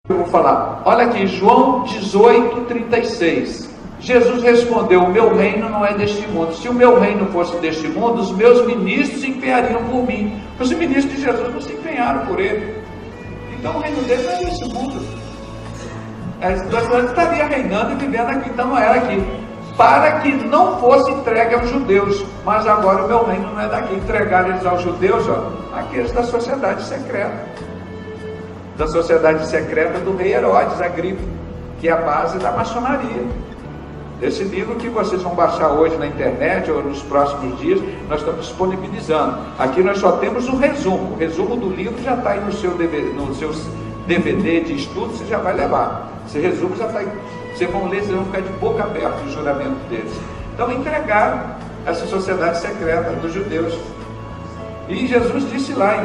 Eu vou falar, olha aqui, João 18:36. Jesus respondeu: o meu reino não é deste mundo. Se o meu reino fosse deste mundo, os meus ministros se empenhariam por mim. Os ministros de Jesus não se empenharam por ele. Então o reino dele não é deste mundo. Ele estaria reinando e vivendo aqui, então não era aqui. Para que não fosse entregue aos judeus. Mas agora o meu reino não é daqui. Entregar eles aos judeus, aqueles da sociedade secreta. Da sociedade secreta do rei Herodes Agripa, que é a base da maçonaria. Esse livro que vocês vão baixar hoje na internet ou nos próximos dias, nós estamos disponibilizando. Aqui nós só temos um resumo. O resumo do livro já está aí no seu DVD de estudo, você já vai levar. Esse resumo já está aí. Vocês vão ler, vocês vão ficar de boca aberta o juramento deles. Então entregaram essa sociedade secreta dos judeus. E Jesus disse lá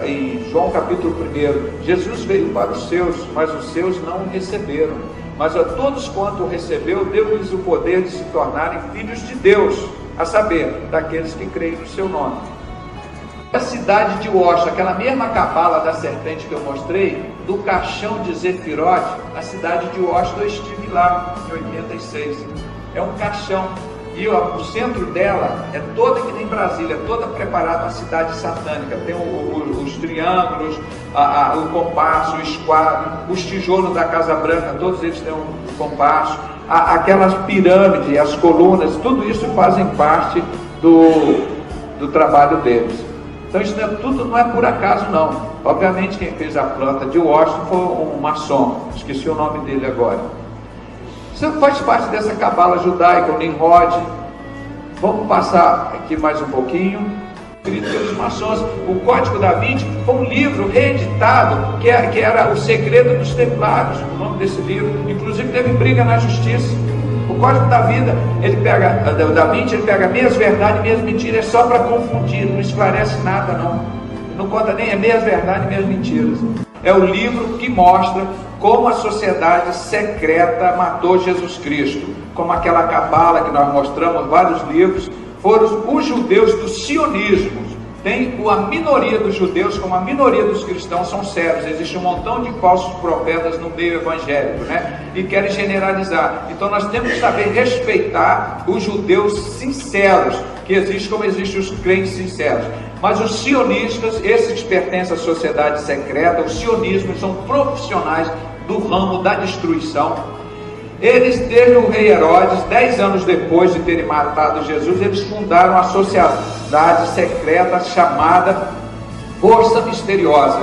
em João capítulo 1, Jesus veio para os seus, mas os seus não o receberam. Mas a todos quanto o recebeu, deu-lhes o poder de se tornarem filhos de Deus, a saber, daqueles que creem no seu nome. A cidade de Osh, aquela mesma cabala da serpente que eu mostrei, do caixão de Zefirote, a cidade de Osh, eu estive lá em 86. É um caixão. E o centro dela é toda que nem Brasília, toda preparada uma cidade satânica. Tem os triângulos, o compasso, o esquadro, os tijolos da Casa Branca, todos eles têm um compasso. Aquelas pirâmides, as colunas, tudo isso fazem parte do trabalho deles. Então isso tudo não é por acaso não. Obviamente quem fez a planta de Washington foi um maçom, esqueci o nome dele agora. Isso faz parte dessa cabala judaica, o Nimrod. Vamos passar aqui mais um pouquinho. Escrito pelos maçons. O Código da Vinci foi um livro reeditado, que era O Segredo dos Templários, o nome desse livro. Inclusive teve briga na justiça. O Código da Vida, da Vinci, ele pega meias verdades e meias mentiras, é só para confundir, não esclarece nada não. Não conta nem meias verdades e meias mentiras. É o livro que mostra como a sociedade secreta matou Jesus Cristo. Como aquela cabala que nós mostramos, vários livros, foram os judeus do sionismo. Tem a minoria dos judeus, como a minoria dos cristãos, são sérios. Existe um montão de falsos profetas no meio evangélico, né? E querem generalizar. Então nós temos que saber respeitar os judeus sinceros, que existem como existem os crentes sinceros. Mas os sionistas, esses pertencem à sociedade secreta. Os sionismos são profissionais do ramo da destruição. Eles, desde o rei Herodes, 10 anos depois de terem matado Jesus, eles fundaram a sociedade secreta chamada Força Misteriosa.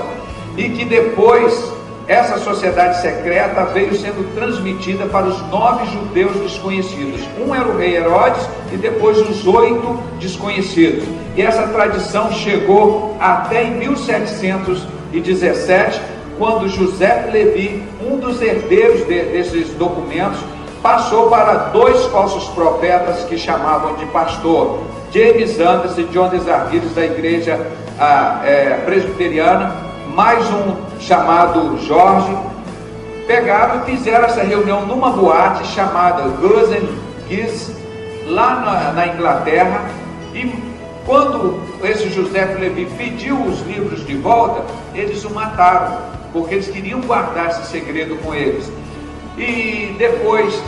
E que depois, essa sociedade secreta veio sendo transmitida para os 9 judeus desconhecidos. Um era o rei Herodes e depois os 8 desconhecidos. E essa tradição chegou até em 1717, quando José Levi, um dos herdeiros desses documentos, passou para 2 falsos profetas que chamavam de pastor, James Anderson e John Desarguilhos, da igreja presbiteriana, mais um chamado Jorge. Pegaram e fizeram essa reunião numa boate chamada Gus and Geese, lá na Inglaterra. E quando esse José Levi pediu os livros de volta, eles o mataram, porque eles queriam guardar esse segredo com eles. E depois,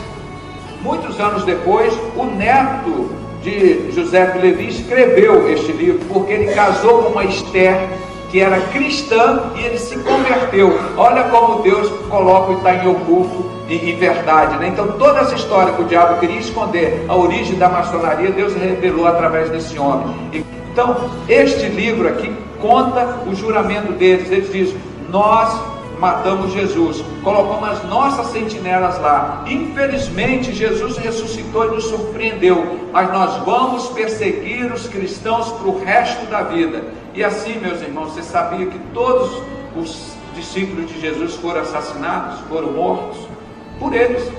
muitos anos depois, o neto de José Levi escreveu este livro, porque ele casou com uma Esther que era cristã e ele se converteu. Olha como Deus coloca o está em oculto em verdade, né? Então toda essa história que o diabo queria esconder, a origem da maçonaria, Deus revelou através desse homem. Então este livro aqui conta o juramento deles. Eles dizem: nós matamos Jesus, colocamos as nossas sentinelas lá. Infelizmente Jesus ressuscitou e nos surpreendeu, mas nós vamos perseguir os cristãos para o resto da vida. E assim, meus irmãos, você sabia que todos os discípulos de Jesus foram assassinados, foram mortos por eles?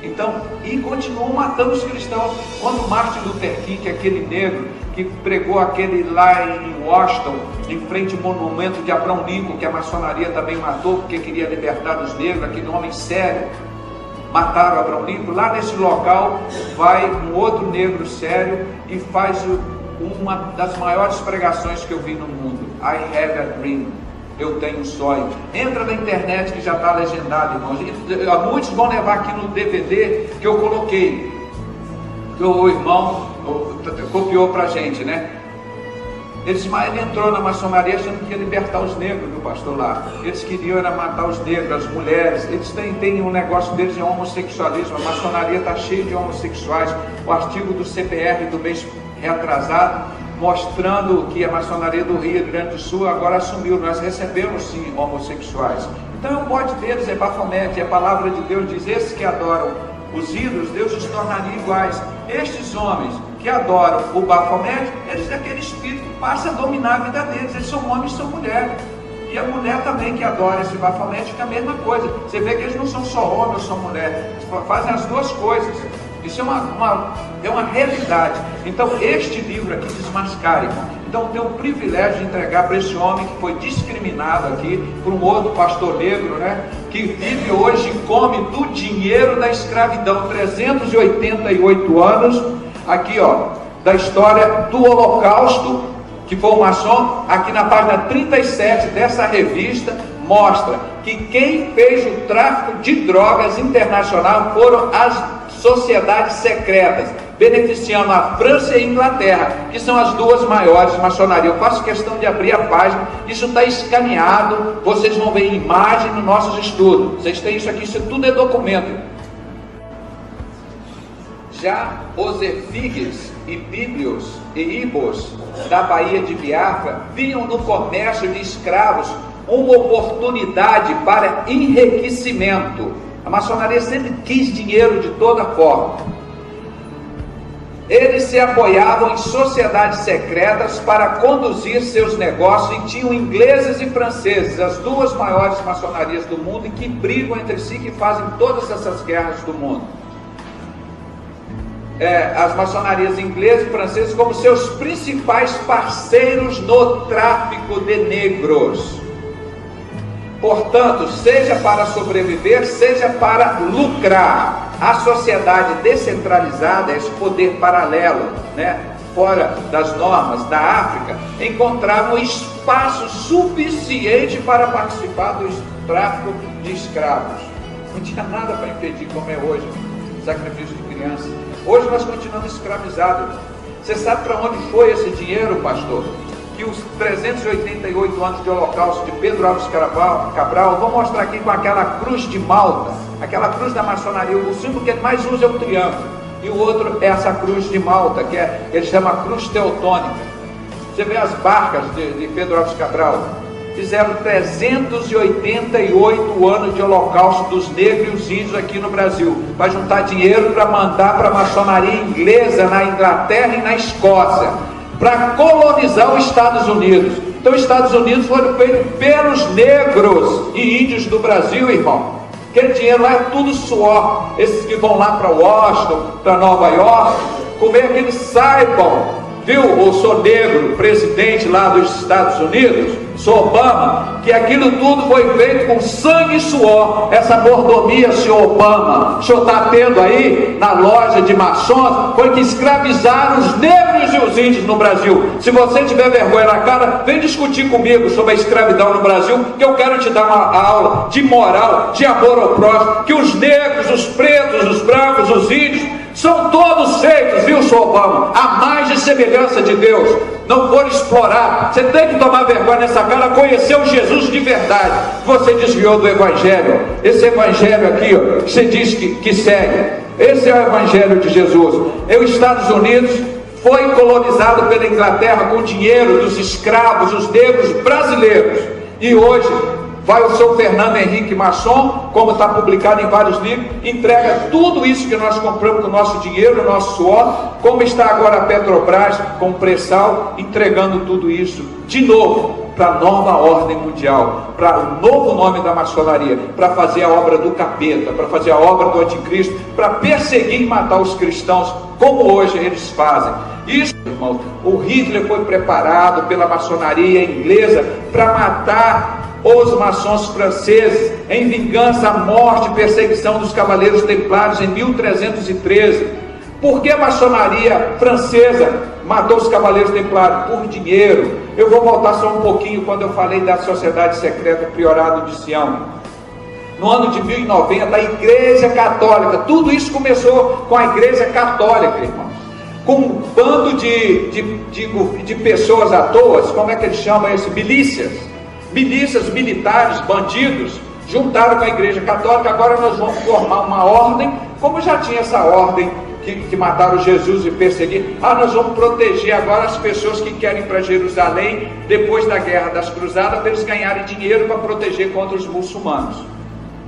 Então, e continuam matando os cristãos. Quando Martin Luther King, aquele negro que pregou aquele lá em Washington, em frente ao monumento de Abraham Lincoln, que a maçonaria também matou, porque queria libertar os negros, aquele homem sério, mataram Abraham Lincoln. Lá nesse local vai um outro negro sério e faz uma das maiores pregações que eu vi no mundo: I have a dream. Eu tenho um sonho. Entra na internet que já está legendado, irmãos. Muitos vão levar aqui no DVD que eu coloquei, que o irmão copiou para a gente, né? Ele entrou na maçonaria achando que ia libertar os negros, do pastor lá. Eles queriam era matar os negros, as mulheres. Eles têm um negócio deles de homossexualismo. A maçonaria está cheia de homossexuais. O artigo do CPR do mês retrasado, mostrando que a maçonaria do Rio Grande do Sul agora assumiu. Nós recebemos sim homossexuais. Então é um bote deles, é Bafomete. A palavra de Deus diz: esses que adoram os ídolos, Deus os tornaria iguais. Estes homens que adoram o Bafomete, eles aquele espírito passa a dominar a vida deles. Eles são homens e são mulheres. E a mulher também que adora esse Bafomete fica a mesma coisa. Você vê que eles não são só homens ou só mulher, eles fazem as duas coisas. Isso é uma realidade. Então este livro aqui desmascara, irmão. Então eu tenho o privilégio de entregar para esse homem que foi discriminado aqui por um outro pastor negro, né? Que vive hoje e come do dinheiro da escravidão, 388 anos, aqui ó, da história do Holocausto, que foi um maçom. Aqui na página 37 dessa revista mostra que quem fez o tráfico de drogas internacional foram as sociedades secretas, beneficiando a França e a Inglaterra, que são as duas maiores maçonarias. Eu faço questão de abrir a página, isso está escaneado, vocês vão ver imagem nos nossos estudos. Vocês têm isso aqui, isso tudo é documento. Já os Efígues e Bíblios e Ibos da Baía de Biafra viam no comércio de escravos uma oportunidade para enriquecimento. A maçonaria sempre quis dinheiro de toda forma. Eles se apoiavam em sociedades secretas para conduzir seus negócios e tinham ingleses e franceses, as duas maiores maçonarias do mundo, e que brigam entre si, que fazem todas essas guerras do mundo. As maçonarias inglesas e francesas como seus principais parceiros no tráfico de negros. Portanto, seja para sobreviver, seja para lucrar. A sociedade descentralizada, esse poder paralelo, né, fora das normas da África, encontrava um espaço suficiente para participar do tráfico de escravos. Não tinha nada para impedir, como é hoje, sacrifício de criança. Hoje nós continuamos escravizados. Você sabe para onde foi esse dinheiro, pastor? Que os 388 anos de Holocausto de Pedro Álvares Cabral, vou mostrar aqui com aquela cruz de Malta, aquela cruz da maçonaria. O símbolo que ele mais usa é o triângulo, e o outro é essa cruz de Malta, que ele chama cruz teutônica. Você vê as barcas de Pedro Álvares Cabral, fizeram 388 anos de Holocausto dos negros e os índios aqui no Brasil, para juntar dinheiro para mandar para a maçonaria inglesa na Inglaterra e na Escócia, para colonizar os Estados Unidos. Então os Estados Unidos foram feitos pelos negros e índios do Brasil, irmão. Aquele dinheiro lá é tudo suor. Esses que vão lá para Washington, para Nova York, como é que eles saibam, viu? Eu sou negro, presidente lá dos Estados Unidos, sou Obama, que aquilo tudo foi feito com sangue e suor. Essa mordomia, senhor Obama, o senhor está tendo aí na loja de maçons, foi que escravizaram os negros e os índios no Brasil. Se você tiver vergonha na cara, vem discutir comigo sobre a escravidão no Brasil, que eu quero te dar uma aula de moral, de amor ao próximo, que os negros, os pretos, os brancos, os índios, são todos feitos, viu, senhor Obama, a mais de semelhança de Deus. Não foram explorar. Você tem que tomar vergonha nessa cara, conhecer o Jesus de verdade. Você desviou do Evangelho. Esse Evangelho aqui, ó, que você diz que segue, esse é o Evangelho de Jesus. Os Estados Unidos foi colonizado pela Inglaterra com dinheiro dos escravos, os negros brasileiros. E hoje vai o seu Fernando Henrique Maçom, como está publicado em vários livros, entrega tudo isso que nós compramos com o nosso dinheiro, o nosso suor, como está agora a Petrobras com o pré-sal, entregando tudo isso de novo para a nova ordem mundial, para o novo nome da maçonaria, para fazer a obra do capeta, para fazer a obra do anticristo, para perseguir e matar os cristãos, como hoje eles fazem. Isso, irmão, o Hitler foi preparado pela maçonaria inglesa para matar os maçons franceses, em vingança à morte e perseguição dos cavaleiros templários em 1313. Por que a maçonaria francesa matou os cavaleiros templários? Por dinheiro. Eu vou voltar só um pouquinho quando eu falei da sociedade secreta Priorado de Sião. No ano de 1090, a Igreja Católica, tudo isso começou com a Igreja Católica, irmãos, com um bando de pessoas à toa, como é que eles chamam isso? Milícias, militares, bandidos, juntaram com a Igreja Católica. Agora nós vamos formar uma ordem, como já tinha essa ordem que mataram Jesus e perseguiram. Nós vamos proteger agora as pessoas que querem ir para Jerusalém, depois da Guerra das Cruzadas, para eles ganharem dinheiro para proteger contra os muçulmanos,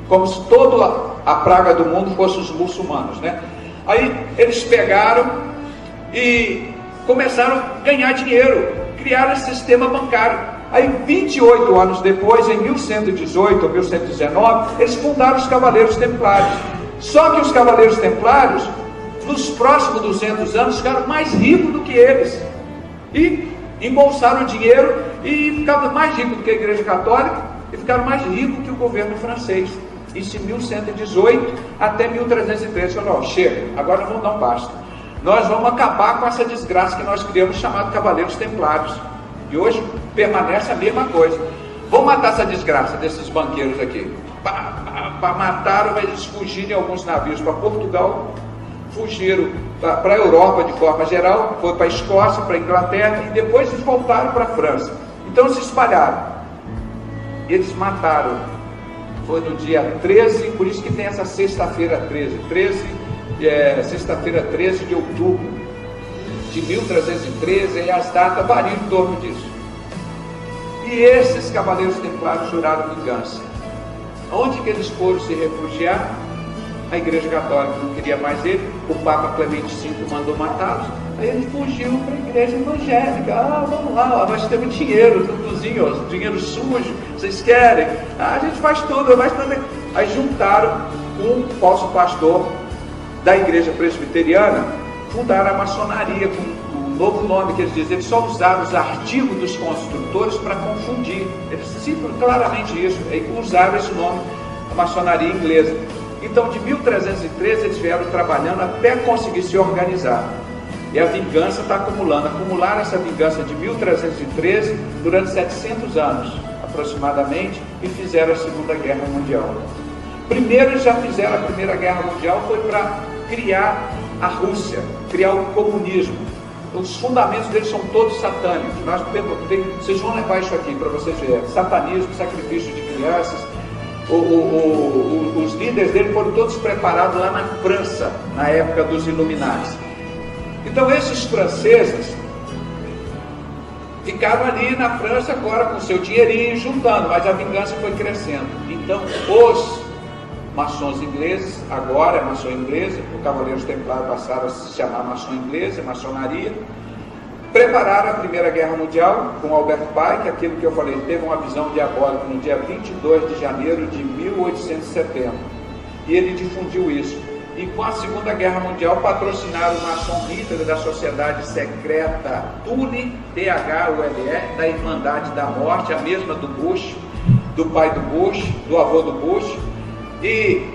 como se toda a praga do mundo fosse os muçulmanos, né? Aí eles pegaram e começaram a ganhar dinheiro, criaram esse sistema bancário. Aí 28 anos depois, em 1118 ou 1119, eles fundaram os Cavaleiros Templários. Só que os Cavaleiros Templários, nos próximos 200 anos, ficaram mais ricos do que eles, e embolsaram dinheiro e ficaram mais ricos do que a Igreja Católica, e ficaram mais ricos que o governo francês. Isso em 1118 até 1313. Falou: chega, agora não vamos dar um basta, nós vamos acabar com essa desgraça que nós criamos, chamado Cavaleiros Templários. E hoje permanece a mesma coisa. Vamos matar essa desgraça desses banqueiros aqui. Mataram, eles fugirem alguns navios para Portugal, fugiram para a Europa de forma geral, foi para a Escócia, para a Inglaterra, e depois eles voltaram para a França. Então se espalharam. E eles mataram. Foi no dia 13, por isso que tem essa sexta-feira 13. Sexta-feira 13 de outubro de 1313, e as datas variam em torno disso. E esses Cavaleiros Templários juraram vingança. Onde que eles foram se refugiar? A Igreja Católica não queria mais ele, o Papa Clemente V mandou matá-los. Aí eles fugiram para a Igreja Evangélica. Vamos lá, nós temos dinheiro, tudozinho, dinheiro sujo, vocês querem? A gente faz tudo, nós também. Aí juntaram um falso pastor da Igreja Presbiteriana, fundaram a maçonaria com um novo nome que eles dizem. Eles só usaram os artigos dos construtores para confundir. Eles citam claramente isso, usaram esse nome, a maçonaria inglesa. Então de 1313 eles vieram trabalhando até conseguir se organizar. E a vingança está acumularam essa vingança de 1313 durante 700 anos aproximadamente, e fizeram a Segunda Guerra Mundial. Primeiro eles já fizeram a Primeira Guerra Mundial, foi para criar a Rússia, criar o comunismo. Os fundamentos deles são todos satânicos. Vocês vão levar isso aqui para vocês verem: satanismo, sacrifício de crianças. Os líderes dele foram todos preparados lá na França, na época dos Illuminati. Então esses franceses ficaram ali na França agora com seu dinheirinho juntando, mas a vingança foi crescendo. Então os maçons ingleses, agora é maçom inglesa, o Cavaleiros Templários passaram a se chamar maçom inglesa, maçonaria, prepararam a Primeira Guerra Mundial com Albert Pike, que aquilo que eu falei, teve uma visão diabólica no dia 22 de janeiro de 1870, e ele difundiu isso. E com a Segunda Guerra Mundial patrocinaram o maçom Hitler da Sociedade Secreta Thule, THULE, da Irmandade da Morte, a mesma do Bush, do pai do Bush, do avô do Bush, e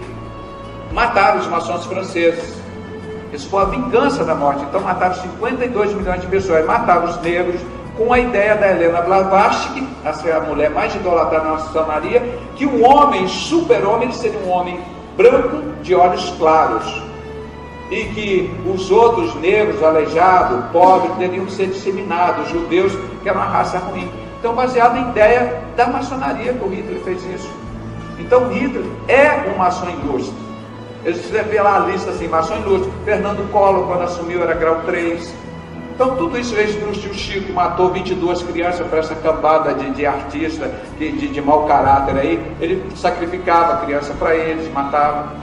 mataram os maçons franceses. Isso foi a vingança da morte. Então mataram 52 milhões de pessoas, mataram os negros, com a ideia da Helena Blavatsky, a mulher mais idolatrada na maçonaria, que um homem, super-homem, seria um homem branco de olhos claros, e que os outros negros, aleijados, pobres, teriam que ser disseminados, judeus, que era uma raça ruim. Então baseado em ideia da maçonaria que o Hitler fez isso. Então Hitler é um maçom ilustre. Eles vê lá a lista assim: maçom ilustre. Fernando Collor, quando assumiu, era grau 3. Então tudo isso fez para o tio Chico, matou 22 crianças para essa cambada de artista de mau caráter aí. Ele sacrificava a criança para eles, matava.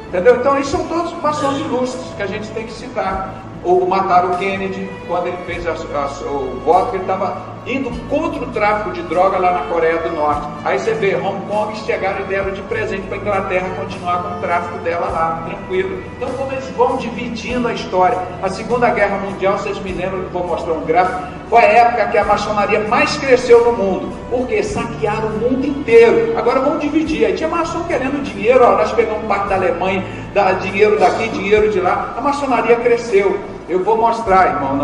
Entendeu? Então isso são todos maçons ilustres que a gente tem que citar. Ou mataram o Kennedy, quando ele fez o voto, ele estava indo contra o tráfico de droga lá na Coreia do Norte. Aí você vê, Hong Kong chegaram e deram de presente para a Inglaterra continuar com o tráfico dela lá, tranquilo. Então como eles vão dividindo a história. A Segunda Guerra Mundial, vocês me lembram, que vou mostrar um gráfico, foi a época que a maçonaria mais cresceu no mundo, porque saquearam o mundo inteiro. Agora vamos dividir. Aí tinha maçom querendo dinheiro, nós pegamos parte da Alemanha, dinheiro daqui, dinheiro de lá. A maçonaria cresceu. Eu vou mostrar, irmão,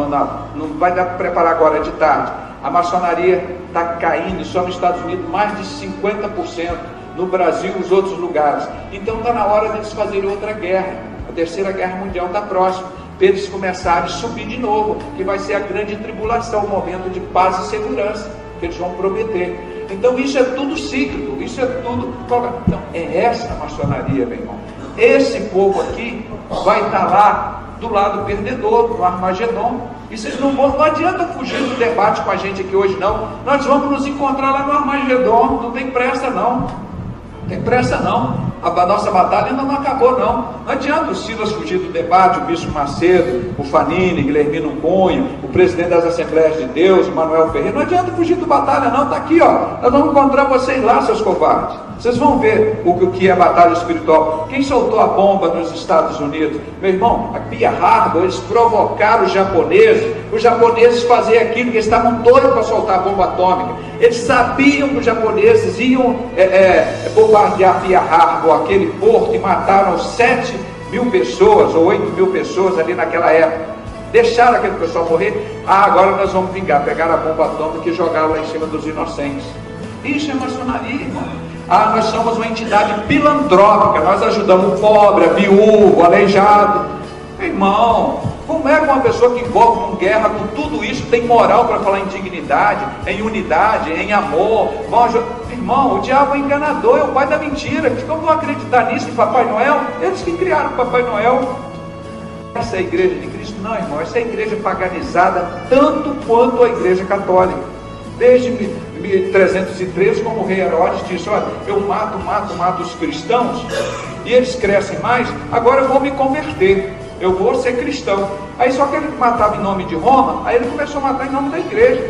não vai dar para preparar agora de tarde. A maçonaria está caindo, só nos Estados Unidos mais de 50%, no Brasil e nos outros lugares. Então está na hora deles fazerem outra guerra. A terceira guerra mundial está próxima, para eles começarem a subir de novo, que vai ser a grande tribulação, o momento de paz e segurança que eles vão prometer. Então isso é tudo cíclico, isso é tudo. Então é essa a maçonaria, meu irmão. Esse povo aqui vai estar lá do lado perdedor, no Armagedon. E vocês não adianta fugir do debate com a gente aqui hoje, não. Nós vamos nos encontrar lá no Armagedon, não tem pressa não. Tem pressa não. A nossa batalha ainda não acabou não. Não adianta o Silas fugir do debate, o Bispo Macedo, o Fanini, Guilhermino Cunha, o presidente das Assembleias de Deus, o Manuel Ferreira. Não adianta fugir do batalha não, está aqui ó. Nós vamos encontrar vocês lá, seus covardes. Vocês vão ver o que é batalha espiritual. Quem soltou a bomba nos Estados Unidos? Meu irmão, a Pearl Harbor, eles provocaram os japoneses faziam aquilo, que eles estavam doidos para soltar a bomba atômica. Eles sabiam que os japoneses iam bombardear Pearl Harbor, aquele porto, e mataram 7.000 pessoas, ou 8.000 pessoas ali naquela época. Deixaram aquele pessoal morrer. Agora nós vamos vingar, pegaram a bomba atômica e jogaram lá em cima dos inocentes. Isso é maçonaria, irmão. Nós somos uma entidade filantrópica, nós ajudamos o pobre, a viúvo, o aleijado. Irmão, como é que uma pessoa que envolve com guerra, com tudo isso, tem moral para falar em dignidade, em unidade, em amor? Irmão, o diabo é enganador, é o pai da mentira. Como vão acreditar nisso de Papai Noel? Eles que criaram o Papai Noel. Essa é a igreja de Cristo? Não, irmão, essa é a igreja paganizada tanto quanto a igreja católica. Desde 1313, como o rei Herodes disse, olha, eu mato os cristãos, e eles crescem mais, agora eu vou me converter, eu vou ser cristão. Aí só que ele matava em nome de Roma, aí ele começou a matar em nome da igreja.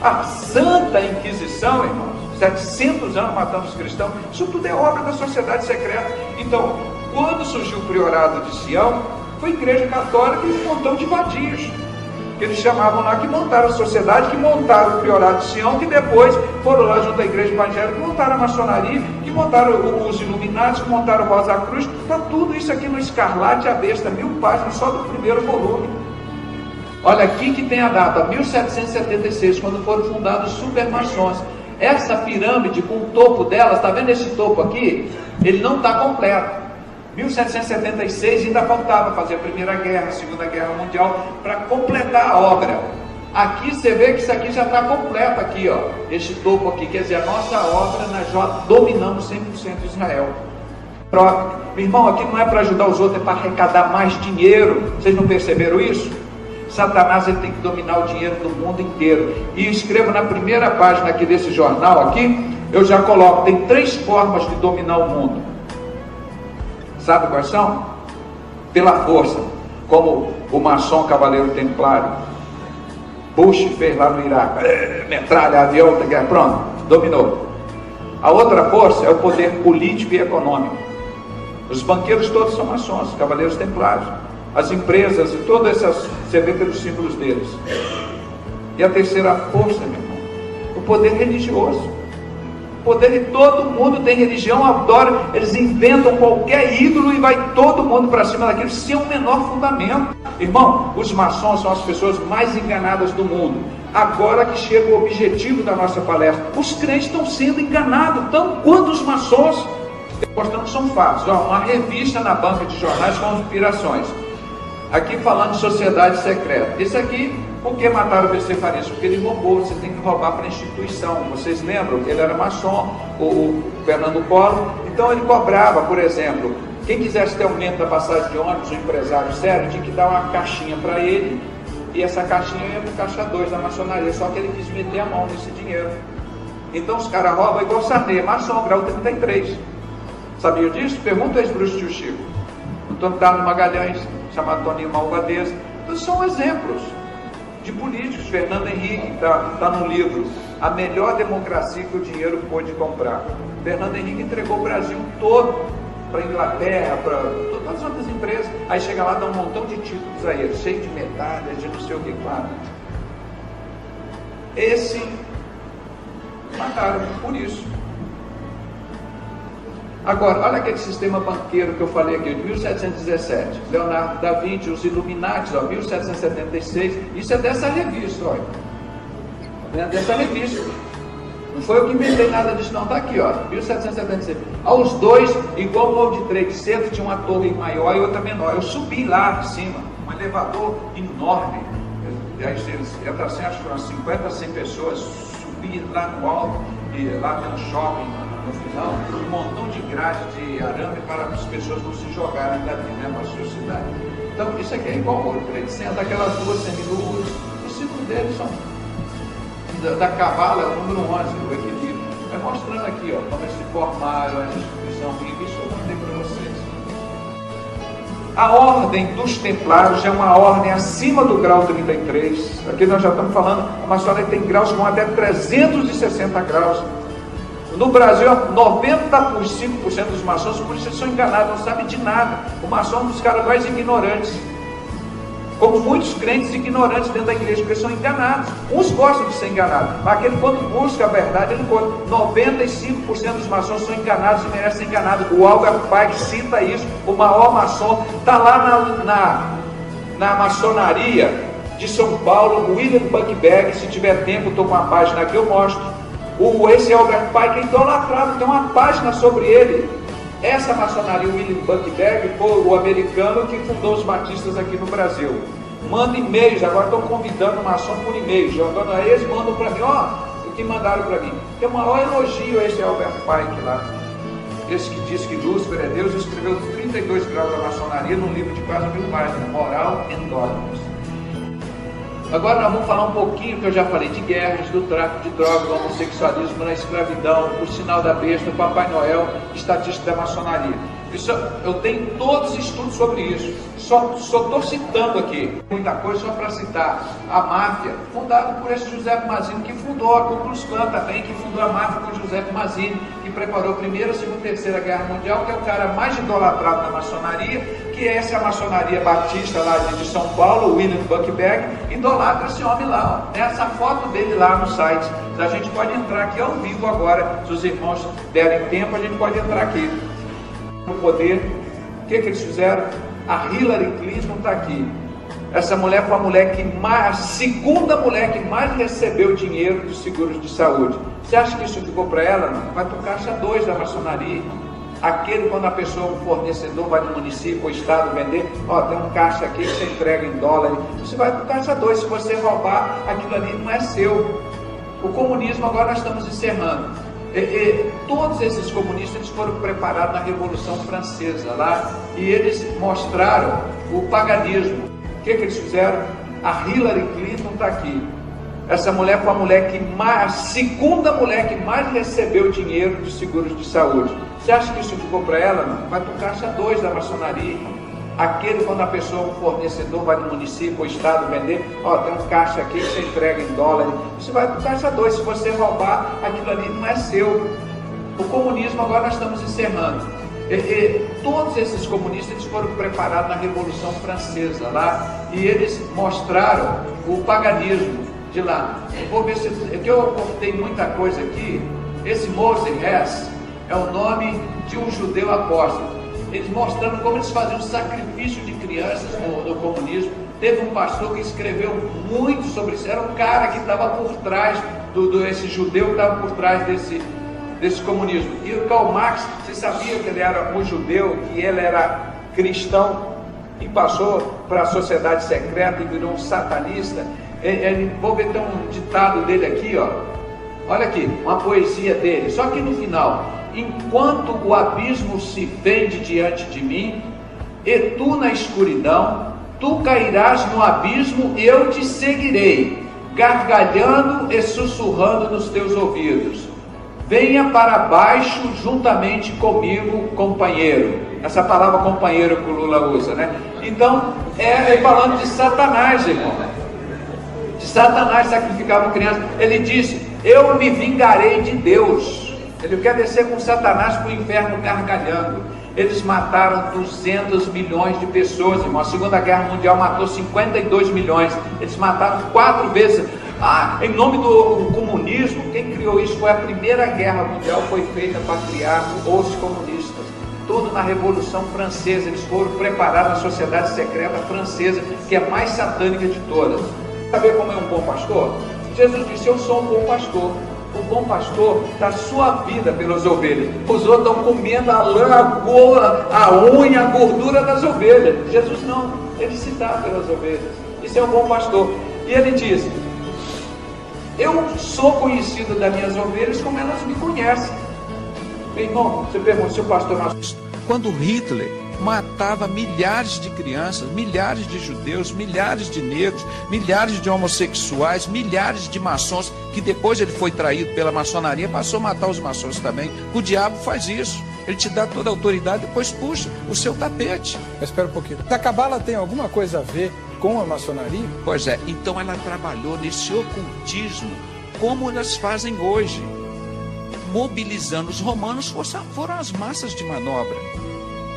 A Santa Inquisição, irmãos, 700 anos matando os cristãos, isso tudo é obra da sociedade secreta. Então, quando surgiu o priorado de Sião, foi a igreja católica e um montão de vadios, que eles chamavam lá, que montaram a sociedade, que montaram o priorado de Sião, que depois foram lá junto à igreja evangélica, que montaram a maçonaria, que montaram os Illuminati, que montaram o Rosa Cruz. Está tudo isso aqui no Escarlate à Besta, 1000 páginas só do primeiro volume. Olha aqui que tem a data, 1776, quando foram fundados os supermaçons. Essa pirâmide com o topo delas, está vendo esse topo aqui? Ele não está completo. 1776 ainda faltava fazer a Primeira Guerra, a Segunda Guerra Mundial, para completar a obra. Aqui você vê que isso aqui já está completo aqui, ó, esse topo aqui, quer dizer, a nossa obra, nós já dominamos 100% Israel. Meu irmão, aqui não é para ajudar os outros, é para arrecadar mais dinheiro. Vocês não perceberam isso? Satanás, ele tem que dominar o dinheiro do mundo inteiro. E escrevo na primeira página aqui desse jornal aqui, eu já coloco, tem 3 formas de dominar o mundo. Sabe quais são? Pela força, como o maçom cavaleiro templário. Bush fez lá no Iraque, metralha, avião, pronto, dominou. A outra força é o poder político e econômico. Os banqueiros todos são maçons, cavaleiros templários. As empresas e todas essas, você vê pelos símbolos deles. E a terceira força, meu irmão, o poder religioso. Poder de todo mundo tem religião, adora, eles inventam qualquer ídolo e vai todo mundo para cima daquilo sem o menor fundamento. Irmão, os maçons são as pessoas mais enganadas do mundo. Agora que chega o objetivo da nossa palestra, os crentes estão sendo enganados, tanto quanto os maçons. Portanto, são fatos. Uma revista na banca de jornais com inspirações. Aqui falando de sociedade secreta. Esse aqui, por que mataram o BC Farias? Porque ele roubou, você tem que roubar para a instituição. Vocês lembram? Ele era maçom, o Fernando Collor. Então ele cobrava, por exemplo, quem quisesse ter aumento da passagem de ônibus, um empresário sério, tinha que dar uma caixinha para ele, e essa caixinha ia para o caixa 2 da maçonaria, só que ele quis meter a mão nesse dinheiro. Então os caras roubam igual Sarney, maçom, grau 33. Sabia disso? Pergunta ao ex-bruxo tio Chico. Antônio Carlos Magalhães, chamado Toninho Malvadeza. Então, são exemplos de políticos. Fernando Henrique está no livro A Melhor Democracia que o Dinheiro Pôde Comprar. Fernando Henrique entregou o Brasil todo para a Inglaterra, para todas as outras empresas. Aí chega lá, dá um montão de títulos a ele, cheio de medalhas, de não sei o que, claro. Esse mataram por isso. Agora, olha aquele sistema banqueiro que eu falei aqui, de 1717, Leonardo da Vinci, os Illuminati, ó, 1776, isso é dessa revista, olha. dessa revista. Não foi eu que inventei nada disso não, está aqui, ó, 1776. Aos dois, igual o World Trade Center, tinha uma torre maior e outra menor. Eu subi lá de cima, um elevador enorme. Aí entra assim, acho que umas 50, 100 pessoas, subi lá no alto, e lá tem um shopping no final, um montão de grade de arame para as pessoas não se jogarem dali, né, para a sociedade. Então, isso aqui é igual ao World Trade Center, aquelas duas semiluas, os símbolos deles são da Cavala, é o número 11, o equilíbrio. Vai mostrando aqui, ó, como eles se formaram, a instituição viva, isso eu contei para vocês. A ordem dos templários é uma ordem acima do grau 33. Aqui nós já estamos falando, a maçonaria tem graus com até 360 graus. No Brasil, 95% dos maçons, por isso eles são enganados, não sabem de nada. O maçom é um dos caras mais ignorantes. Como muitos crentes ignorantes dentro da igreja, porque são enganados. Uns gostam de ser enganados, mas aquele quando busca a verdade, ele encontra. 95% dos maçons são enganados e merecem ser enganados. O Albert Pike cita isso, o maior maçom, está lá na maçonaria de São Paulo, o William Buckberg. Se tiver tempo, estou com uma página aqui, eu mostro. Esse Albert Pike é idolatrado, tem uma página sobre ele. Essa maçonaria, o William Buckberg, foi o americano que fundou os batistas aqui no Brasil. Manda e-mails, agora estão convidando o maçom por e-mail, jogando a eles, mandam para mim, ó, o que mandaram para mim. Tem o maior elogio a esse Albert Pike lá. Esse que diz que Lúcifer é Deus, escreveu 32 graus da maçonaria num livro de quase 1000 páginas, Moral and Dogmas. Agora nós vamos falar um pouquinho, que eu já falei, de guerras, do tráfico de drogas, do homossexualismo, da escravidão, o sinal da besta, o Papai Noel, estatística da maçonaria. Isso, eu tenho todos os estudos sobre isso. Só estou citando aqui muita coisa, só para citar a máfia, fundada por esse José Mazzini, que fundou a Ku Klux Klan também, que fundou a máfia com José Mazzini, que preparou a Primeira, Segunda e Terceira Guerra Mundial, que é o cara mais idolatrado da maçonaria, que é essa maçonaria batista lá de São Paulo, o William Buckberg, idolatra esse homem lá, ó. Tem essa foto dele lá no site. A gente pode entrar aqui ao vivo agora, se os irmãos derem tempo, a gente pode entrar aqui. No poder, o que eles fizeram? A Hillary Clinton está aqui. Essa mulher foi a segunda mulher que mais recebeu dinheiro dos seguros de saúde. Você acha que isso ficou para ela? Não. Vai para o caixa 2 da maçonaria. Aquele, quando a pessoa, um fornecedor, vai no município ou estado vender, ó, tem um caixa aqui que você entrega em dólar. Você vai para o caixa 2. Se você roubar, aquilo ali não é seu. O comunismo, agora nós estamos encerrando. Todos esses comunistas, eles foram preparados na Revolução Francesa lá, e eles mostraram o paganismo. O que eles fizeram? A Hillary Clinton está aqui. Essa mulher foi a segunda mulher que mais recebeu dinheiro dos seguros de saúde. Você acha que isso ficou para ela? Não. Vai para o caixa 2 da maçonaria. Aquele, quando a pessoa, um fornecedor, vai no município ou estado vender, ó, tem um caixa aqui que você entrega em dólar. Você vai para o caixa 2. Se você roubar, aquilo ali não é seu. O comunismo, agora nós estamos encerrando. Todos esses comunistas, eles foram preparados na Revolução Francesa lá, e eles mostraram o paganismo de lá. Eu vou ver se eu cortei muita coisa aqui. Esse Moses Hess é o nome de um judeu apóstolo. Eles mostrando como eles faziam sacrifício de crianças no comunismo. Teve um pastor que escreveu muito sobre isso. Era um cara que estava por trás esse judeu que estava por trás desse comunismo. E o Karl Marx, você sabia que ele era um judeu, que ele era cristão e passou para a sociedade secreta e virou um satanista? Vou ver, tem um ditado dele aqui, ó. Olha aqui, uma poesia dele. Só que no final: enquanto o abismo se fende diante de mim, e tu na escuridão, tu cairás no abismo e eu te seguirei, gargalhando e sussurrando nos teus ouvidos. Venha para baixo juntamente comigo, companheiro. Essa palavra companheiro que o Lula usa, né? Então, falando de Satanás, irmão. De Satanás sacrificava crianças. Ele disse: eu me vingarei de Deus. Ele quer descer com Satanás para o inferno gargalhando. Eles mataram 200 milhões de pessoas, irmão. A Segunda Guerra Mundial matou 52 milhões. Eles mataram 4 vezes. Em nome do comunismo, quem criou isso foi a Primeira Guerra Mundial, foi feita para criar os comunistas. Tudo na Revolução Francesa. Eles foram preparados na sociedade secreta francesa, que é a mais satânica de todas. Saber como é um bom pastor? Jesus disse: eu sou um bom pastor. O bom pastor dá sua vida pelas ovelhas. Os outros estão comendo a lã, a gola, a unha, a gordura das ovelhas. Jesus não, ele se dá pelas ovelhas. Isso é um bom pastor. E ele diz: eu sou conhecido das minhas ovelhas como elas me conhecem. Meu irmão, você pergunta se o pastor... Quando Hitler matava milhares de crianças, milhares de judeus, milhares de negros, milhares de homossexuais, milhares de maçons, que depois ele foi traído pela maçonaria, passou a matar os maçons também. O diabo faz isso. Ele te dá toda a autoridade, depois puxa o seu tapete. Mas espera um pouquinho. A cabala tem alguma coisa a ver com a maçonaria? Pois é, então ela trabalhou nesse ocultismo, como elas fazem hoje, mobilizando. Os romanos foram as massas de manobra.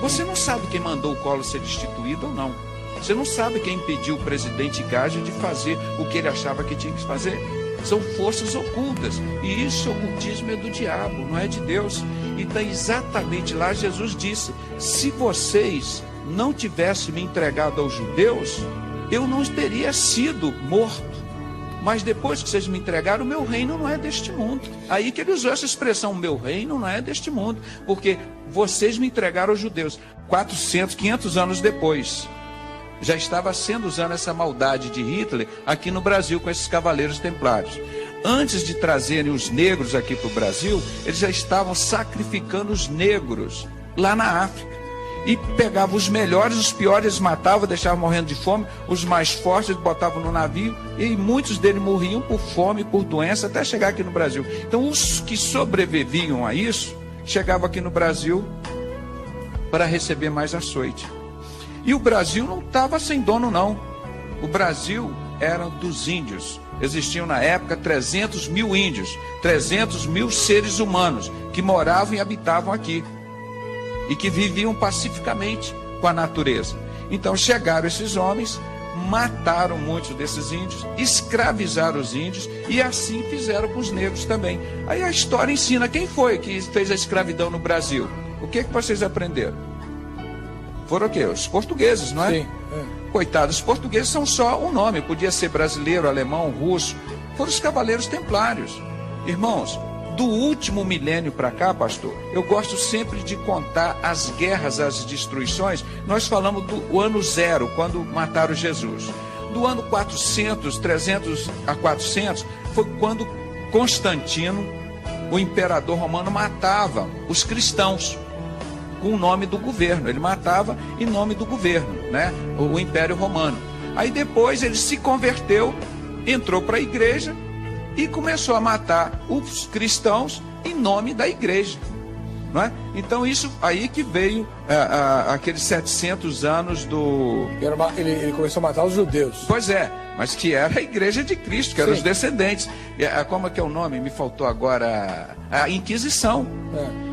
Você não sabe quem mandou o Collor ser destituído ou não. Você não sabe quem impediu o presidente Gage de fazer o que ele achava que tinha que fazer. São forças ocultas. E esse ocultismo é do diabo, não é de Deus. E está exatamente lá. Jesus disse: se vocês não tivessem me entregado aos judeus, eu não teria sido morto. Mas depois que vocês me entregaram, o meu reino não é deste mundo. Aí que ele usou essa expressão: o meu reino não é deste mundo. Porque vocês me entregaram aos judeus. 400, 500 anos depois, já estava sendo usando essa maldade de Hitler aqui no Brasil com esses cavaleiros templários. Antes de trazerem os negros aqui para o Brasil, eles já estavam sacrificando os negros lá na África. E pegavam os melhores, os piores, eles matavam, deixavam morrendo de fome. Os mais fortes eles botavam no navio. E muitos deles morriam por fome, por doença, até chegar aqui no Brasil. Então os que sobreviviam a isso, chegavam aqui no Brasil para receber mais açoite. E o Brasil não estava sem dono, não. O Brasil era dos índios. Existiam na época 300 mil índios, 300 mil seres humanos que moravam e habitavam aqui. E que viviam pacificamente com a natureza. Então chegaram esses homens, mataram muitos desses índios, escravizaram os índios e assim fizeram com os negros também. Aí a história ensina quem foi que fez a escravidão no Brasil. O que vocês aprenderam? Foram o quê? Os portugueses, não é? Sim. Coitados, os portugueses são só um nome, podia ser brasileiro, alemão, russo. Foram os cavaleiros templários. Irmãos, do último milênio para cá, pastor, eu gosto sempre de contar as guerras, as destruições. Nós falamos do ano 0, quando mataram Jesus. Do ano 400, 300 a 400, foi quando Constantino, o imperador romano, matava os cristãos com o nome do governo. Ele matava em nome do governo, né? O Império Romano. Aí depois ele se converteu, entrou para a igreja e começou a matar os cristãos em nome da igreja, não é? Então isso aí que veio aqueles 700 anos do... Ele começou a matar os judeus. Pois é, mas que era a igreja de Cristo, que eram os descendentes. Como é que é o nome? Me faltou agora. A Inquisição.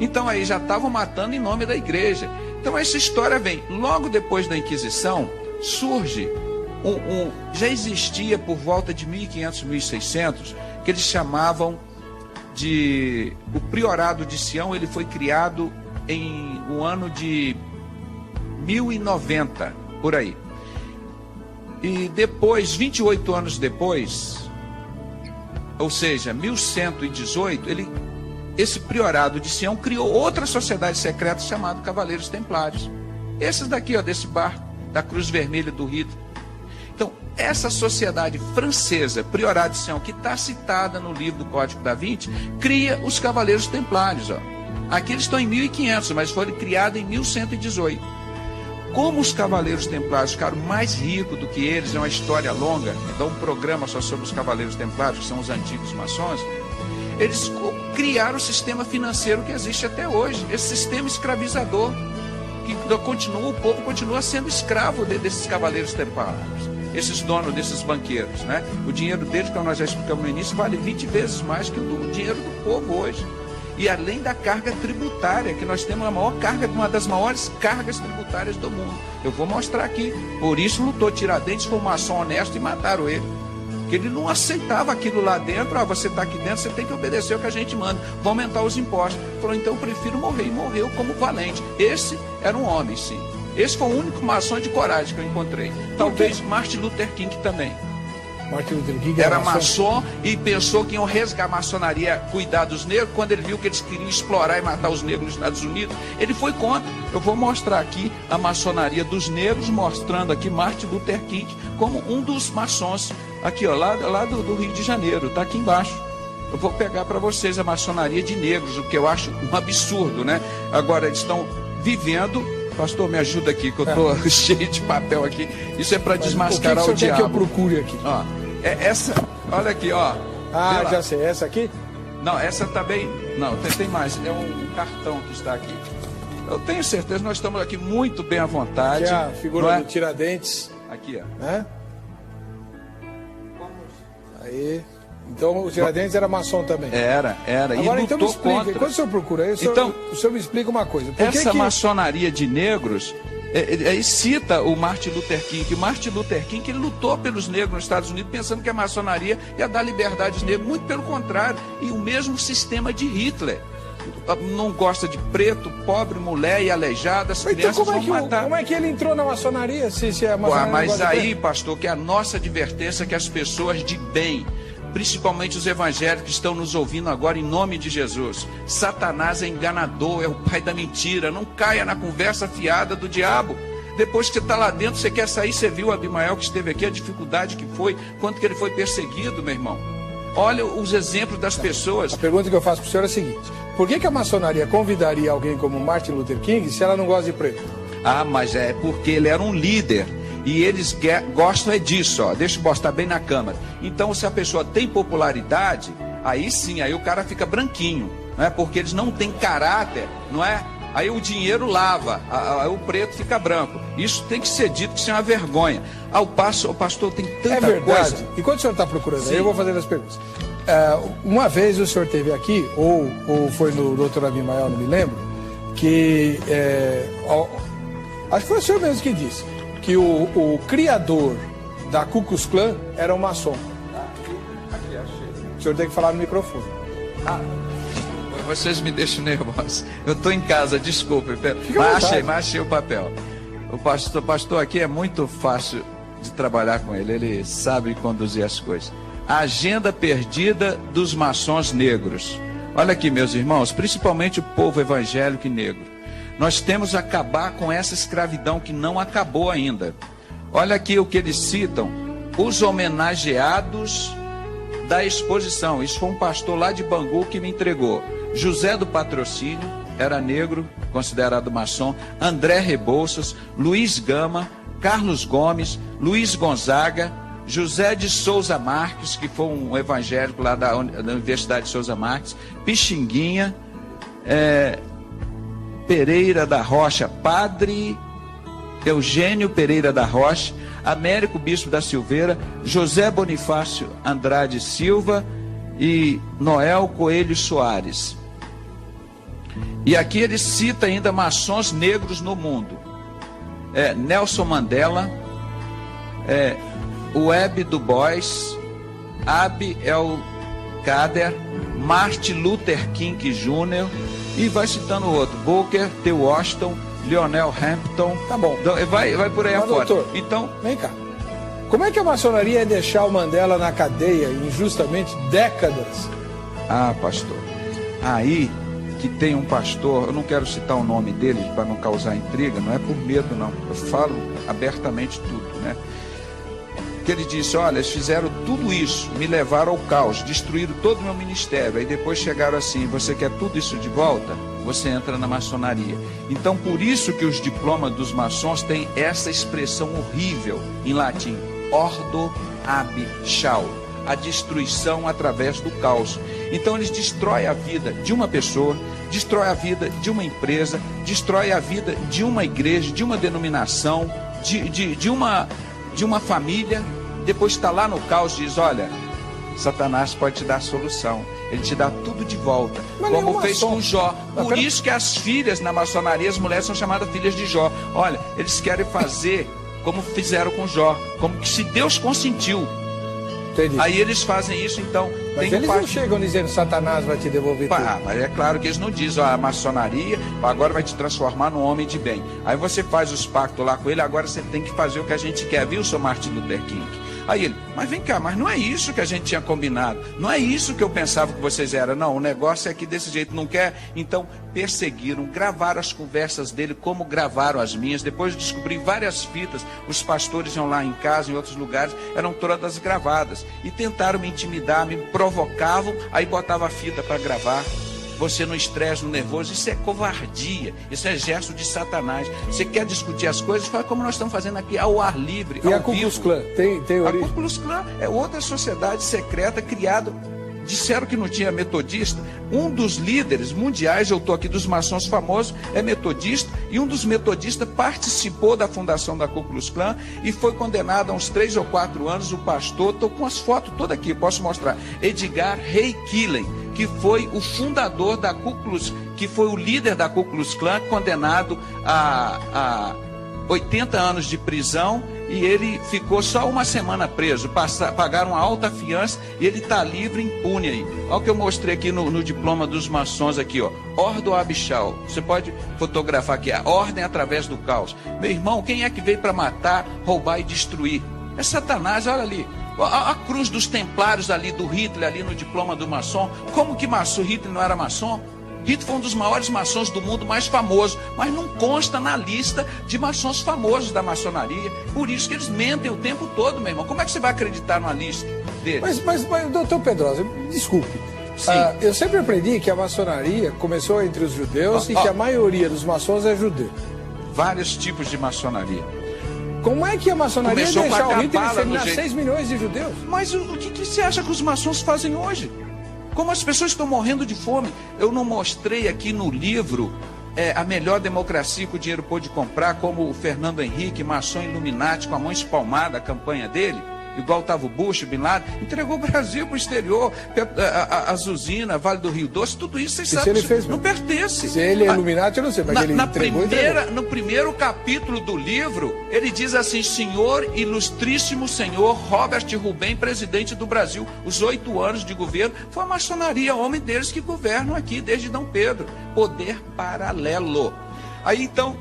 Então aí já estavam matando em nome da igreja. Então essa história vem. Logo depois da Inquisição, surge já existia por volta de 1500, 1600, que eles chamavam de... O Priorado de Sião, ele foi criado em o ano de 1090, por aí. E depois, 28 anos depois, ou seja, 1118, esse Priorado de Sião criou outra sociedade secreta chamada Cavaleiros Templários. Esses daqui, ó, desse barco, da Cruz Vermelha do Hitler. Então, essa sociedade francesa, Priorado de Sião, que está citada no livro do Código da Vinci, cria os Cavaleiros Templários. Ó. Aqui eles estão em 1500, mas foram criados em 1118. Como os Cavaleiros Templários ficaram mais ricos do que eles, é uma história longa, dá um programa só sobre os Cavaleiros Templários, que são os antigos maçons, eles criaram o sistema financeiro que existe até hoje, esse sistema escravizador, que continua, o povo continua sendo escravo desses Cavaleiros Templários. Esses donos desses banqueiros, né? O dinheiro deles, como nós já explicamos no início, vale 20 vezes mais que o dinheiro do povo hoje. E além da carga tributária, que nós temos a maior carga, uma das maiores cargas tributárias do mundo. Eu vou mostrar aqui. Por isso lutou Tiradentes, foi um maçom honesto e mataram ele. Porque ele não aceitava aquilo lá dentro. Você está aqui dentro, você tem que obedecer o que a gente manda. Vão aumentar os impostos. Falou, então eu prefiro morrer. E morreu como valente. Esse era um homem, sim. Esse foi o único maçom de coragem que eu encontrei. Talvez Martin Luther King também. Martin Luther King era maçom e pensou que iam resgatar a maçonaria, cuidar dos negros. Quando ele viu que eles queriam explorar e matar os negros nos Estados Unidos, ele foi contra. Eu vou mostrar aqui a maçonaria dos negros, mostrando aqui Martin Luther King como um dos maçons, aqui ó, lá do Rio de Janeiro, tá aqui embaixo. Eu vou pegar para vocês a maçonaria de negros, o que eu acho um absurdo, né? Agora eles estão vivendo. Pastor, me ajuda aqui, que eu estou cheio de papel aqui. Isso é para desmascarar o diabo. Que eu procure aqui? Ó, essa, olha aqui, ó. Ah, já sei. Essa aqui? Não, essa também. Não, tem mais. É um cartão que está aqui. Eu tenho certeza, nós estamos aqui muito bem à vontade. Aqui é a figura do Tiradentes. Aqui, ó. Né? Aí. Então o Tiradentes era maçom também. Era. Agora, e então me lutou explica, contra. quando o senhor procura aí, o senhor me explica uma coisa. Essa maçonaria de negros, aí cita o Martin Luther King. O Martin Luther King, ele lutou pelos negros nos Estados Unidos, pensando que a maçonaria ia dar liberdade aos negros. Muito pelo contrário. E o mesmo sistema de Hitler. Não gosta de preto, pobre, mulher e aleijada, as crianças então, vão matar. Como é que ele entrou na maçonaria? Se a maçonaria mas aí, pastor, que é a nossa advertência, que as pessoas de bem, principalmente os evangélicos que estão nos ouvindo agora, em nome de Jesus, Satanás é enganador, é o pai da mentira. Não caia na conversa fiada do diabo. Depois que você está lá dentro, você quer sair. Você viu o Abimael que esteve aqui, a dificuldade que foi, quanto que ele foi perseguido, meu irmão. Olha os exemplos das pessoas. A pergunta que eu faço para o senhor é a seguinte: por que a maçonaria convidaria alguém como Martin Luther King se ela não gosta de preto? Ah, mas é porque ele era um líder. E eles gostam disso, ó. Deixa eu mostrar bem na câmera. Então, se a pessoa tem popularidade, aí sim, aí o cara fica branquinho, não é? Porque eles não têm caráter, não é? Aí o dinheiro lava, aí o preto fica branco. Isso tem que ser dito, que isso é uma vergonha. O pastor tem tanta coisa. É verdade. Coisa. Enquanto o senhor está procurando, aí eu vou fazer as perguntas. Uma vez o senhor esteve aqui, ou foi no Dr. Abimael, não me lembro, que acho que foi o senhor mesmo que disse que o criador da Ku Klux Klan era um maçom. Aqui, achei. O senhor tem que falar no microfone. Vocês me deixam nervoso. Eu estou em casa, desculpe. Mas achei o papel. O pastor aqui é muito fácil de trabalhar com ele. Ele sabe conduzir as coisas. A agenda perdida dos maçons negros. Olha aqui, meus irmãos, principalmente o povo evangélico e negro. Nós temos que acabar com essa escravidão que não acabou ainda. Olha aqui o que eles citam. Os homenageados da exposição. Isso foi um pastor lá de Bangu que me entregou. José do Patrocínio, era negro, considerado maçom. André Rebouças, Luiz Gama, Carlos Gomes, Luiz Gonzaga, José de Souza Marques, que foi um evangélico lá da Universidade de Souza Marques, Pixinguinha, Pereira da Rocha, Padre Eugênio Pereira da Rocha, Américo Bispo da Silveira, José Bonifácio Andrade Silva e Noel Coelho Soares. E aqui ele cita ainda maçons negros no mundo. Nelson Mandela, Webb Du Bois, Abi El Kader, Martin Luther King Jr. e vai citando outro, Booker T. Washington, Lionel Hampton. Tá bom. Vai por aí afora. Doutor, então, vem cá. Como é que a maçonaria ia deixar o Mandela na cadeia injustamente décadas? Ah, pastor, aí que tem um pastor, eu não quero citar o nome dele para não causar intriga, não é por medo não, eu falo abertamente tudo, né? Que ele disse, olha, eles fizeram tudo isso, me levaram ao caos, destruíram todo o meu ministério, aí depois chegaram assim, você quer tudo isso de volta? Você entra na maçonaria. Então por isso que os diplomas dos maçons têm essa expressão horrível em latim, ordo ab chao, a destruição através do caos. Então eles destroem a vida de uma pessoa, destrói a vida de uma empresa, destrói a vida de uma igreja, de uma denominação, de uma família. Depois está lá no caos e diz, olha, Satanás pode te dar a solução, ele te dá tudo de volta, como fez com Jó. Por isso que as filhas na maçonaria, as mulheres são chamadas filhas de Jó. Olha, eles querem fazer como fizeram com Jó, como que se Deus consentiu. Entendi. Aí eles fazem isso, então. Mas eles não chegam dizendo Satanás vai te devolver tudo. Mas é claro que eles não dizem, a maçonaria agora vai te transformar num homem de bem. Aí você faz os pactos lá com ele, agora você tem que fazer o que a gente quer, viu, seu Martin Luther King? Aí ele, mas vem cá, mas não é isso que a gente tinha combinado, não é isso que eu pensava que vocês eram, não, o negócio é que desse jeito não quer. Então perseguiram, gravaram as conversas dele como gravaram as minhas. Depois descobri várias fitas, os pastores iam lá em casa, em outros lugares, eram todas gravadas, e tentaram me intimidar, me provocavam, aí botava a fita para gravar. Você no estresse, no nervoso, isso é covardia, isso é gesto de Satanás. Você quer discutir as coisas, faz como nós estamos fazendo aqui, ao ar livre, e ao a Ku Klux vivo. Klan tem origem? A Ku Klux Klan é outra sociedade secreta criada. Disseram que não tinha metodista. Um dos líderes mundiais, eu estou aqui, dos maçons famosos, é metodista, e um dos metodistas participou da fundação da Ku Klux Klan e foi condenado a uns 3 ou 4 anos. O pastor, estou com as fotos todas aqui, posso mostrar, Edgar Ray Killen, que foi o fundador da Ku Klux, que foi o líder da Ku Klux Klan, condenado a 80 anos de prisão, e ele ficou só uma semana preso. Pagaram uma alta fiança e ele está livre, impune aí. Olha o que eu mostrei aqui no diploma dos maçons aqui, ó. Ordo Abishal. Você pode fotografar aqui, a ordem através do caos. Meu irmão, quem é que veio para matar, roubar e destruir? É Satanás, olha ali. A cruz dos templários ali, do Hitler, ali no diploma do maçom. Como que Hitler não era maçom? Hitler foi um dos maiores maçons do mundo, mais famoso, mas não consta na lista de maçons famosos da maçonaria. Por isso que eles mentem o tempo todo, meu irmão. Como é que você vai acreditar numa lista deles? Mas doutor Pedrosa, desculpe. Eu sempre aprendi que a maçonaria começou entre os judeus e que a maioria dos maçons é judeu. Vários tipos de maçonaria. Como é que a maçonaria Começou deixar o Hitler cabala eliminar 6 milhões de judeus? Mas o que você acha que os maçons fazem hoje? Como as pessoas estão morrendo de fome. Eu não mostrei aqui no livro A Melhor Democracia que o Dinheiro Pôde Comprar, como o Fernando Henrique, maçom Illuminati, com a mão espalmada, a campanha dele, igual estava o Bush, o Bin Laden, entregou o Brasil para o exterior, as usinas, Vale do Rio Doce, tudo isso, vocês sabem, não pertence. Se ele é Illuminati, eu não sei, mas ele entregou. No primeiro capítulo do livro, ele diz assim: Senhor, ilustríssimo senhor Robert Rubem, presidente do Brasil, os 8 anos de governo, foi a maçonaria, homem deles que governam aqui desde Dom Pedro, poder paralelo. Aí então,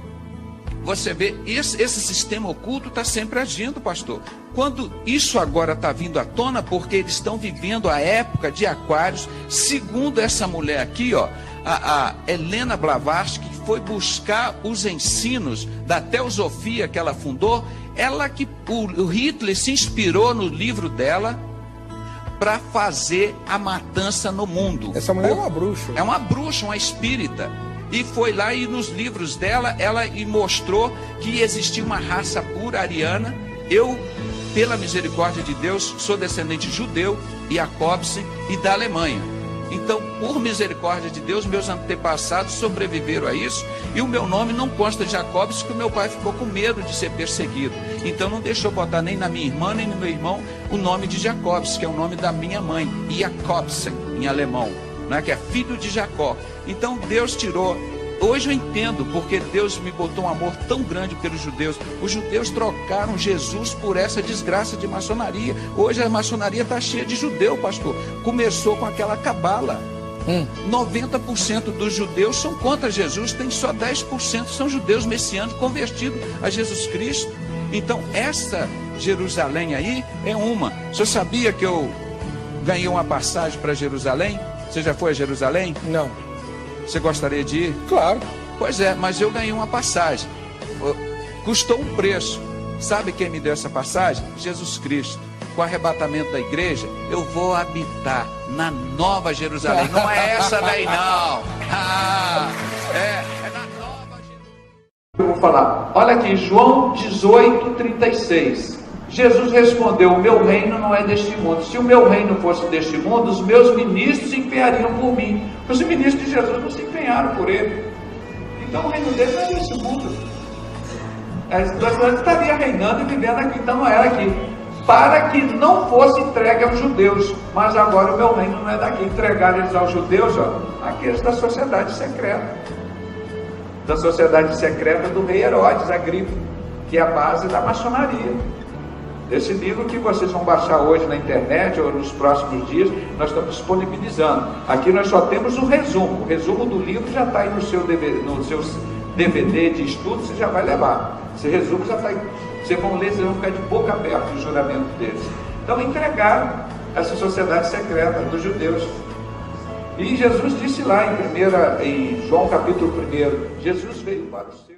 você vê, esse sistema oculto está sempre agindo, pastor. Quando isso agora está vindo à tona, porque eles estão vivendo a época de Aquários, segundo essa mulher aqui, ó, a Helena Blavatsky, que foi buscar os ensinos da teosofia que ela fundou, o Hitler se inspirou no livro dela para fazer a matança no mundo. Essa mulher é uma bruxa. É uma bruxa, uma espírita. E foi lá e nos livros dela, ela mostrou que existia uma raça pura ariana. Eu, pela misericórdia de Deus, sou descendente judeu, Jacobsen e da Alemanha. Então, por misericórdia de Deus, meus antepassados sobreviveram a isso. E o meu nome não consta de Jacobsen, porque o meu pai ficou com medo de ser perseguido. Então não deixou botar nem na minha irmã, nem no meu irmão, o nome de Jacobsen, que é o nome da minha mãe, Jacobsen, em alemão, né, que é filho de Jacó. Então Deus tirou. Hoje eu entendo porque Deus me botou um amor tão grande pelos judeus. Os judeus trocaram Jesus por essa desgraça de maçonaria. Hoje a maçonaria está cheia de judeu, pastor. Começou com aquela cabala. 90% dos judeus são contra Jesus, tem só 10% são judeus messiânicos convertidos a Jesus Cristo. Então essa Jerusalém aí é uma. O senhor sabia que eu ganhei uma passagem para Jerusalém? Você já foi a Jerusalém? Não. Você gostaria de ir? Claro. Pois é, mas eu ganhei uma passagem. Custou um preço. Sabe quem me deu essa passagem? Jesus Cristo. Com o arrebatamento da igreja, eu vou habitar na Nova Jerusalém. Não é essa daí, não. É na Nova Jerusalém. Eu vou falar. Olha aqui, João 18:36. Jesus respondeu: o meu reino não é deste mundo. Se o meu reino fosse deste mundo, os meus ministros se empenhariam por mim. Os ministros de Jesus não se empenharam por ele. Então o reino dele não é deste mundo. Ele estaria reinando e vivendo aqui, então não era aqui. Para que não fosse entregue aos judeus. Mas agora o meu reino não é daqui. Entregar eles aos judeus, ó, aqueles da sociedade secreta. Da sociedade secreta do rei Herodes Agripa, que é a base da maçonaria. Esse livro que vocês vão baixar hoje na internet ou nos próximos dias, nós estamos disponibilizando. Aqui nós só temos o resumo. O resumo do livro já está aí no seu DVD de estudo, você já vai levar. Esse resumo já está aí Vocês vão ler, vocês vão ficar de boca aberta o juramento deles. Então entregaram essa sociedade secreta dos judeus. E Jesus disse lá em João capítulo 1, Jesus veio para os seus.